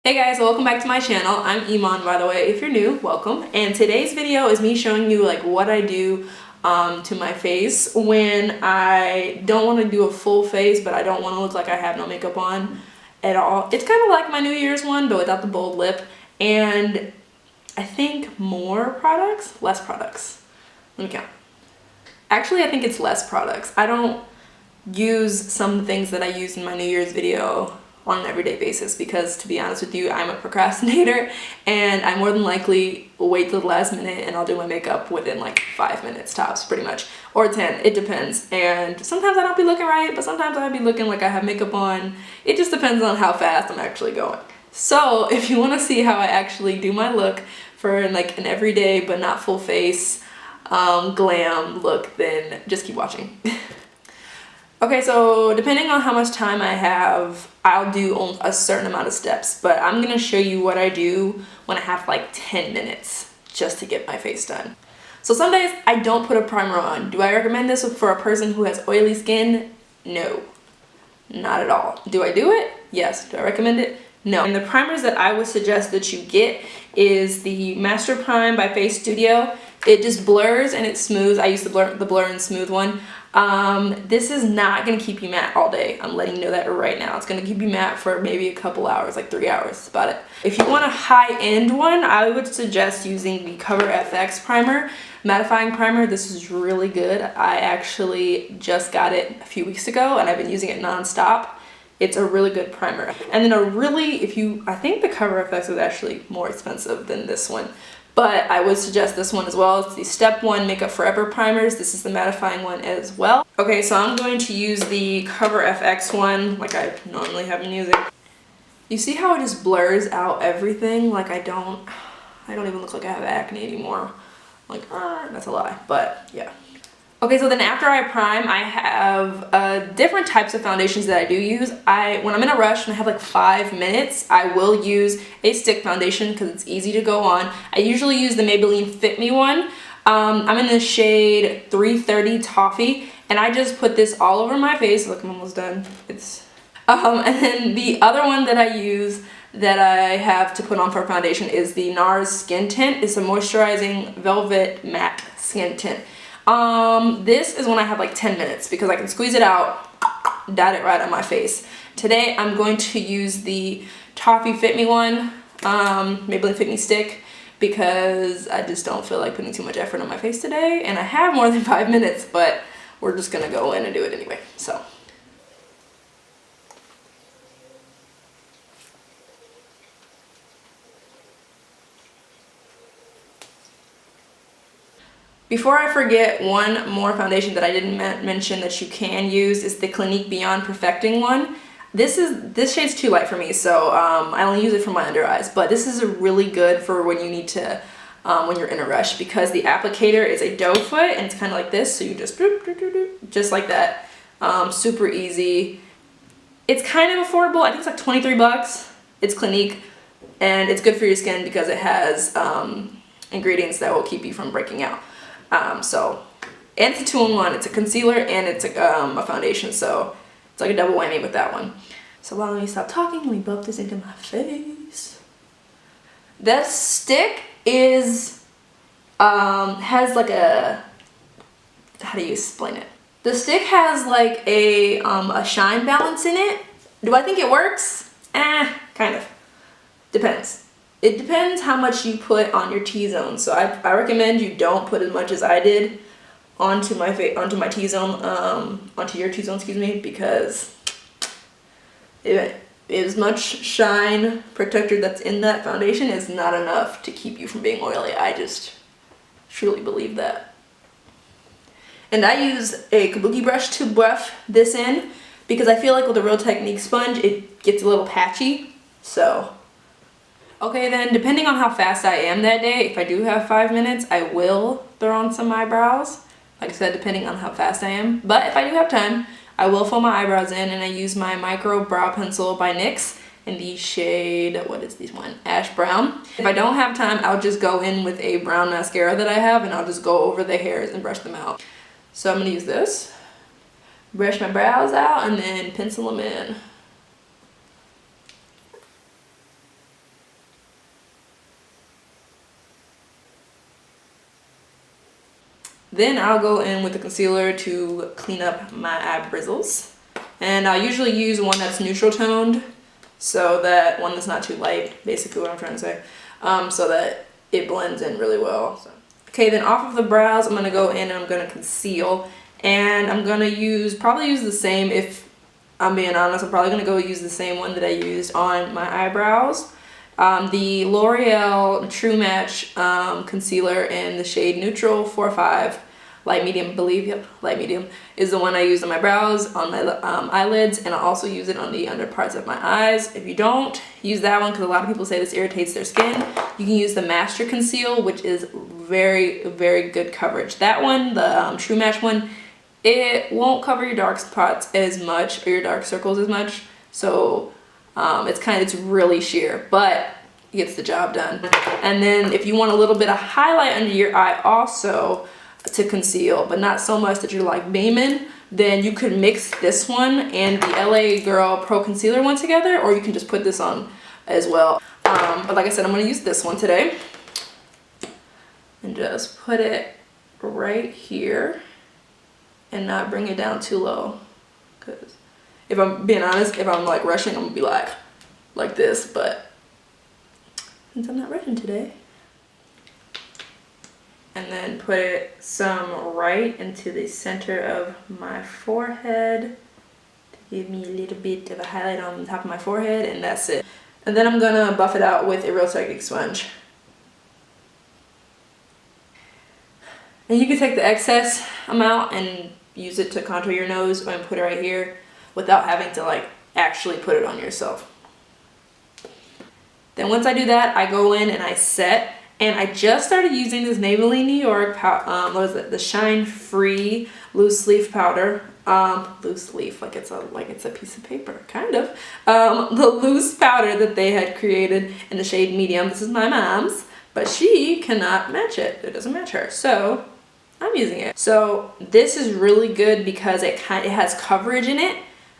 Hey guys, welcome back to my channel. I'm Emon, by the way. If you're new, welcome. And today's video is me showing you like what I do to my face when I don't want to do a full face, but I don't want to look like I have no makeup on at all. It's kind of like my New Year's one, but without the bold lip. And I think more products, less products. Let me count. Actually, I think it's less products. I don't use some of the things that I used in my New Year's video on an everyday basis because, to be honest with you, I'm a procrastinator and I more than likely wait till the last minute and I'll do my makeup within like 5 minutes tops, pretty much, or 10, it depends. And sometimes I don't be looking right, but sometimes I'll be looking like I have makeup on. It just depends on how fast I'm actually going. So if you want to see how I actually do my look for like an everyday but not full face glam look, then just keep watching. Okay, so depending on how much time I have, I'll do a certain amount of steps, but I'm gonna show you what I do when I have like 10 minutes just to get my face done. So some days I don't put a primer on. Do I recommend this for a person who has oily skin? No, not at all. Do I do it? Yes. Do I recommend it? No. And the primers that I would suggest that you get is the Master Prime by Face Studio. It just blurs and it smooths. I use the blur and smooth one. This is not going to keep you matte all day. I'm letting you know that right now. It's going to keep you matte for maybe a couple hours, like 3 hours. That's about it. If you want a high-end one, I would suggest using the Cover FX primer, mattifying primer. This is really good. I actually just got it a few weeks ago and I've been using it non-stop. It's a really good primer. And then I think the Cover FX is actually more expensive than this one, but I would suggest this one as well. It's the Step 1 Makeup Forever primers. This is the mattifying one as well. Okay, so I'm going to use the Cover FX one like I normally have been using. You see how it just blurs out everything? Like I don't even look like I have acne anymore. Like, that's a lie, but yeah. Okay, so then after I prime, I have different types of foundations that I do use. When I'm in a rush and I have like 5 minutes, I will use a stick foundation because it's easy to go on. I usually use the Maybelline Fit Me one. I'm in the shade 330 Toffee, and I just put this all over my face. Look, I'm almost done. And then the other one that I use that I have to put on for foundation is the NARS Skin Tint. It's a moisturizing velvet matte skin tint. This is when I have like 10 minutes because I can squeeze it out, dot it right on my face. Today I'm going to use the Toffee Fit Me one, Maybelline Fit Me stick, because I just don't feel like putting too much effort on my face today, and I have more than 5 minutes, but we're just gonna go in and do it anyway, so. Before I forget, one more foundation that I didn't mention that you can use is the Clinique Beyond Perfecting one. This shade's too light for me, so I only use it for my under eyes, but this is really good for when you need to, when you're in a rush, because the applicator is a doe foot and it's kind of like this, so you just doop, doop, doop, doop, just like that. Super easy. It's kind of affordable. I think it's like 23 bucks. It's Clinique, and it's good for your skin because it has ingredients that will keep you from breaking out. And it's a 2-in-1. It's a concealer and it's a foundation, so it's like a double whammy with that one. So while let me stop talking, let me buff this into my face. That stick is has like a, how do you explain it? The stick has like a shine balance in it. Do I think it works? Kind of. Depends. It depends how much you put on your T-zone. So I recommend you don't put as much as I did onto my T-zone, onto your T-zone, excuse me, because as much shine protector that's in that foundation is not enough to keep you from being oily. I just truly believe that. And I use a kabuki brush to buff this in because I feel like with a Real Technique sponge, it gets a little patchy, so. Okay, then depending on how fast I am that day, if I do have 5 minutes, I will throw on some eyebrows. Like I said, depending on how fast I am. But if I do have time, I will fill my eyebrows in, and I use my micro brow pencil by NYX in the shade, what is this one? Ash Brown. If I don't have time, I'll just go in with a brown mascara that I have, and I'll just go over the hairs and brush them out. So I'm gonna use this, brush my brows out, and then pencil them in. Then I'll go in with the concealer to clean up my eye bristles. And I usually use one that's neutral toned, so that one that's not too light, basically what I'm trying to say, so that it blends in really well. So. Okay, then off of the brows, I'm going to go in and I'm going to conceal. And I'm going to probably use the same, if I'm being honest, I'm probably going to go use the same one that I used on my eyebrows. The L'Oreal True Match concealer in the shade Neutral 45. Light medium, light medium is the one I use on my brows, on my eyelids, and I also use it on the under parts of my eyes. If you don't use that one, because a lot of people say this irritates their skin, you can use the Master Conceal, which is very, very good coverage. That one, the True Match one, it won't cover your dark spots as much, or your dark circles as much, so it's really sheer, but it gets the job done. And then if you want a little bit of highlight under your eye also, to conceal, but not so much that you're like beaming, then you could mix this one and the LA Girl Pro Concealer one together, or you can just put this on as well. But like I said, I'm going to use this one today and just put it right here and not bring it down too low, because if I'm being honest, if I'm like rushing, I'm gonna be like this, but since I'm not rushing today. And then put it some right into the center of my forehead to give me a little bit of a highlight on the top of my forehead, and that's it. And then I'm gonna buff it out with a Real Technique sponge. And you can take the excess amount and use it to contour your nose and put it right here without having to like actually put it on yourself. Then once I do that, I go in and I set. And I just started using this Maybelline New York, what is it? The Shine Free Loose Leaf Powder. Loose leaf, like it's a piece of paper, kind of. The loose powder that they had created in the shade Medium. This is my mom's, but she cannot match it. It doesn't match her, so I'm using it. So this is really good because it has coverage in it.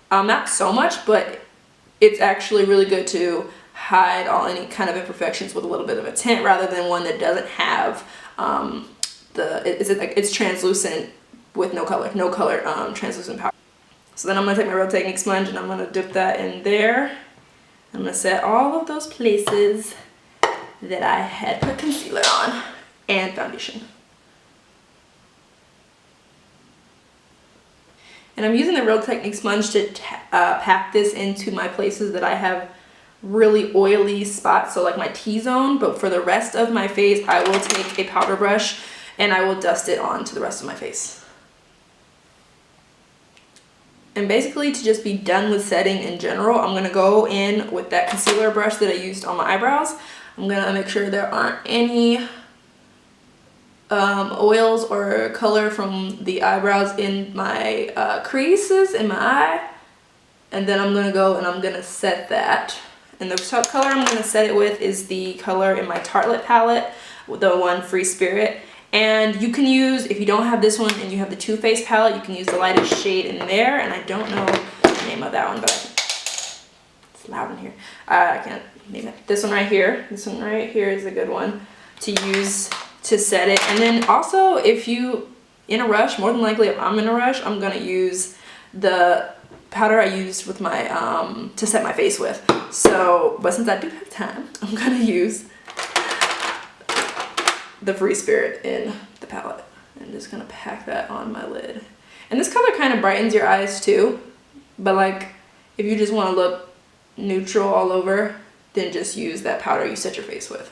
Not so much, but it's actually really good to hide any kind of imperfections with a little bit of a tint, rather than one that doesn't have it's translucent with no color translucent powder. So then I'm gonna take my Real Technique sponge and I'm gonna dip that in there. I'm gonna set all of those places that I had put concealer on and foundation. And I'm using the Real Technique sponge to pack this into my places that I have really oily spots, so like my T-zone, but for the rest of my face I will take a powder brush and I will dust it onto the rest of my face. And basically, to just be done with setting in general, I'm gonna go in with that concealer brush that I used on my eyebrows. I'm gonna make sure there aren't any oils or color from the eyebrows in my creases in my eye, and then I'm gonna go and I'm gonna set that. And the color I'm going to set it with is the color in my Tartelette palette, the one Free Spirit. And you can use, if you don't have this one and you have the Too Faced palette, you can use the lightest shade in there. And I don't know the name of that one, but it's loud in here. I can't name it. This one right here. This one right here is a good one to use to set it. And then also, if you in a rush, more than likely if I'm in a rush, I'm going to use the powder I used with my to set my face with. So, but since I do have time, I'm gonna use the Free Spirit in the palette. I'm just gonna pack that on my lid. And this color kind of brightens your eyes too, but like if you just want to look neutral all over, then just use that powder you set your face with.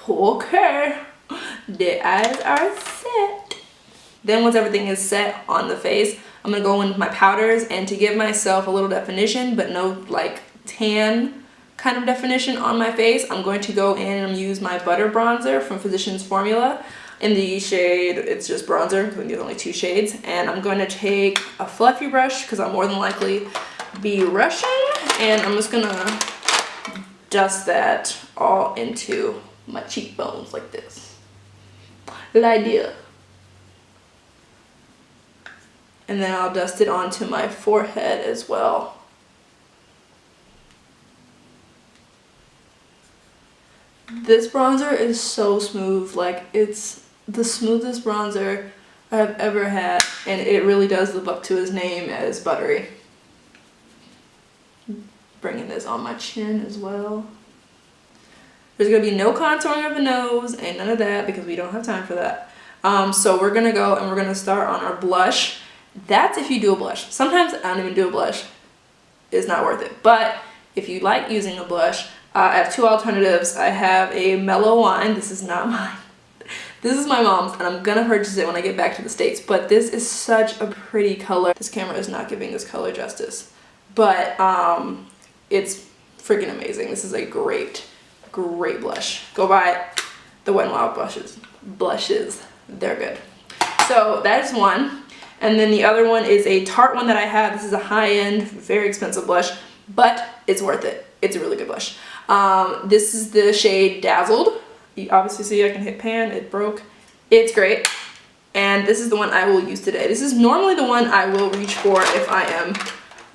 Okay, the eyes are set. Then once everything is set on the face, I'm gonna go in with my powders, and to give myself a little definition but no like tan kind of definition on my face, I'm going to go in and use my butter bronzer from Physicians Formula in the shade, it's just bronzer because there's only 2 shades, and I'm going to take a fluffy brush because I'll more than likely be rushing, and I'm just gonna dust that all into my cheekbones like this. L'idea. And then I'll dust it onto my forehead as well. This bronzer is so smooth. Like, it's the smoothest bronzer I've ever had, and it really does live up to his name as buttery. Bringing this on my chin as well. There's gonna be no contouring of the nose and none of that because we don't have time for that. So we're gonna go and we're gonna start on our blush. That's if you do a blush. Sometimes I don't even do a blush. It's not worth it. But if you like using a blush, I have two alternatives. I have a Mellow Wine. This is not mine. This is my mom's, and I'm gonna purchase it when I get back to the States. But this is such a pretty color. This camera is not giving this color justice. But it's freaking amazing. This is a great blush. Go buy the Wet n Wild blushes. They're good. So that is one. And then the other one is a Tarte one that I have. This is a high-end, very expensive blush, but it's worth it. It's a really good blush. This is the shade Dazzled. You obviously see I can hit pan. It broke. It's great. And this is the one I will use today. This is normally the one I will reach for if I am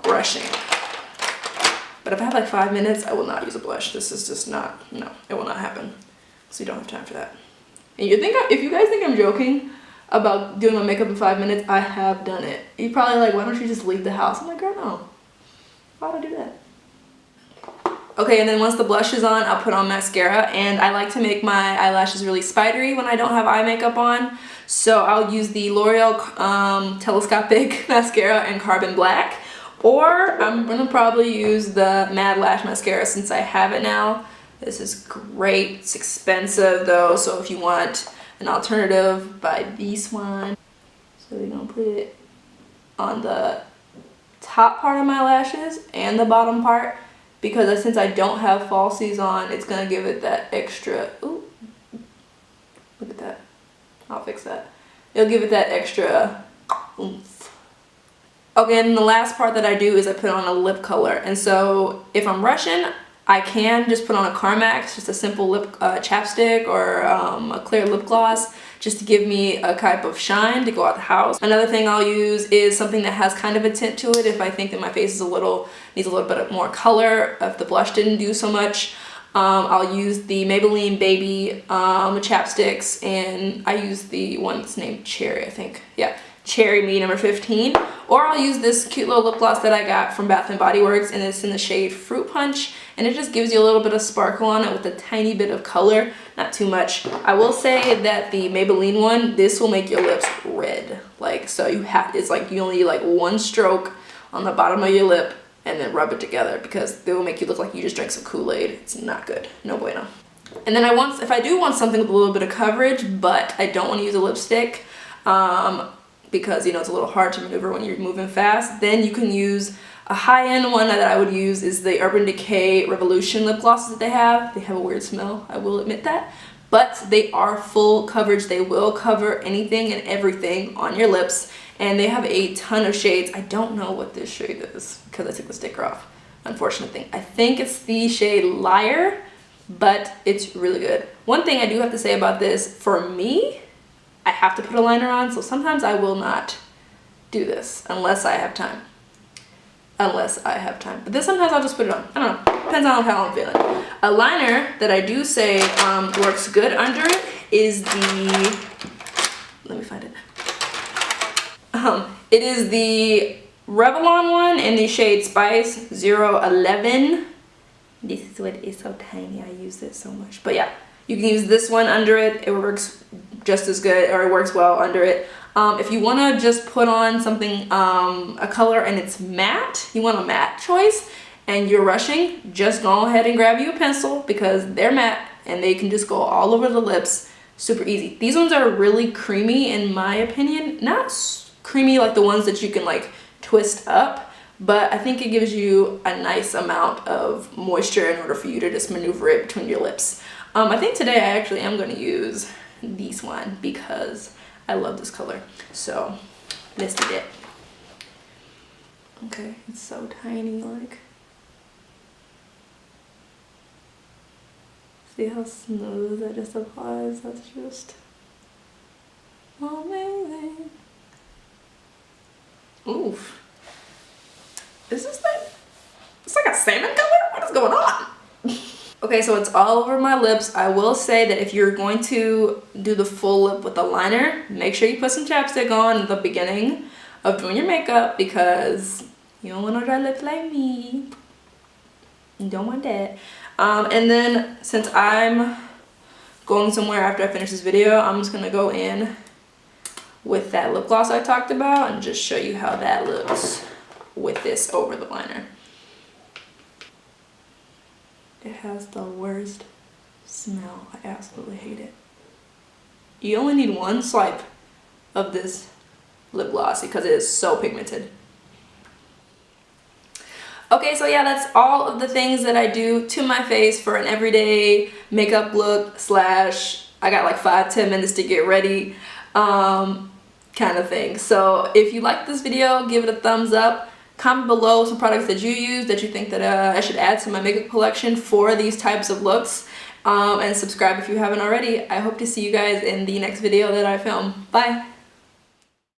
rushing. But if I have like 5 minutes, I will not use a blush. This is just not, no, it will not happen. So you don't have time for that. And if you guys think I'm joking about doing my makeup in 5 minutes, I have done it. You're probably like, why don't you just leave the house? I'm like, girl, no. Why would I do that? Okay, and then once the blush is on, I'll put on mascara, and I like to make my eyelashes really spidery when I don't have eye makeup on. So I'll use the L'Oreal Telescopic Mascara in Carbon Black, or I'm gonna probably use the Mad Lash Mascara since I have it now. This is great. It's expensive though, so if you want an alternative, buy this one. So we're gonna put it on the top part of my lashes and the bottom part, because since I don't have falsies on, it's gonna give it that extra, ooh, look at that. I'll fix that. It'll give it that extra oomph. Okay, and the last part that I do is I put on a lip color. And so if I'm rushing, I can just put on a Carmax, just a simple lip chapstick or a clear lip gloss, just to give me a type of shine to go out the house. Another thing I'll use is something that has kind of a tint to it if I think that my face is needs a little bit more color, if the blush didn't do so much. I'll use the Maybelline Baby chapsticks, and I use the one that's named Cherry, I think. Yeah, Cherry Me number 15. Or I'll use this cute little lip gloss that I got from Bath & Body Works, and it's in the shade Fruit Punch, and it just gives you a little bit of sparkle on it with a tiny bit of color, not too much. I will say that the Maybelline one, this will make your lips red. Like, so it's like you only need like one stroke on the bottom of your lip and then rub it together, because they will make you look like you just drank some Kool-Aid. It's not good. No bueno. And then if I do want something with a little bit of coverage, but I don't want to use a lipstick, because you know it's a little hard to maneuver when you're moving fast, then you can use a high-end one that I would use is the Urban Decay Revolution lip glosses that they have. They have a weird smell, I will admit that, but they are full coverage. They will cover anything and everything on your lips, and they have a ton of shades. I don't know what this shade is because I took the sticker off, unfortunate thing. I think it's the shade Liar, but it's really good. One thing I do have to say about this, for me, I have to put a liner on, so sometimes I will not do this unless I have time. But then sometimes I'll just put it on. I don't know. Depends on how I'm feeling. A liner that I do say works good under it is the, let me find it. It is the Revlon one in the shade Spice 011. This is what is so tiny. I use it so much. But yeah, you can use this one under it. It works just as good, or it works well under it. If you want to just put on something, a color and it's matte, you want a matte choice, and you're rushing, just go ahead and grab you a pencil, because they're matte and they can just go all over the lips super easy. These ones are really creamy in my opinion. Not creamy like the ones that you can like twist up, but I think it gives you a nice amount of moisture in order for you to just maneuver it between your lips. I think today I actually am going to use this one because I love this color, so listed it. Okay, it's so tiny, like, see how smooth that just applies? That's just amazing. Oof. Is this like, it's like a salmon color? What is going on? Okay, so it's all over my lips. I will say that if you're going to do the full lip with a liner, make sure you put some chapstick on at the beginning of doing your makeup, because you don't want no dry lips like me. You don't want that. And then since I'm going somewhere after I finish this video, I'm just gonna go in with that lip gloss I talked about and just show you how that looks with this over the liner. It has the worst smell. I absolutely hate it. You only need one swipe of this lip gloss because it is so pigmented. Okay, so yeah, that's all of the things that I do to my face for an everyday makeup look slash I got like 5-10 minutes to get ready kind of thing. So if you like this video, give it a thumbs up. Comment below some products that you use that you think that I should add to my makeup collection for these types of looks. And subscribe if you haven't already. I hope to see you guys in the next video that I film. Bye!